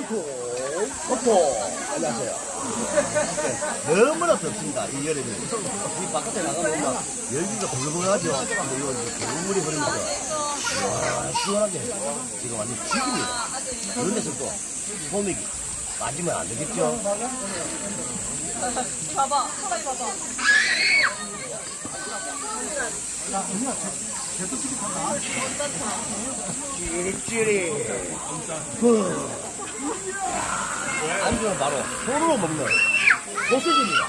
코코 안녕하세요. 너무나 덥습니다. 이 여름에 이 바깥에 나가면 막 열기가 부글부글하죠. 근데 이거 이제 물이 흐르면서 와 시원하게 지금 완전 죽입니다. 그런 데서 또 소맥이 빠지면 안 되겠죠. 봐봐, 사다리 봐봐. 찌릿찌릿. 안주는 바로 손으로 먹는 소시지입니다.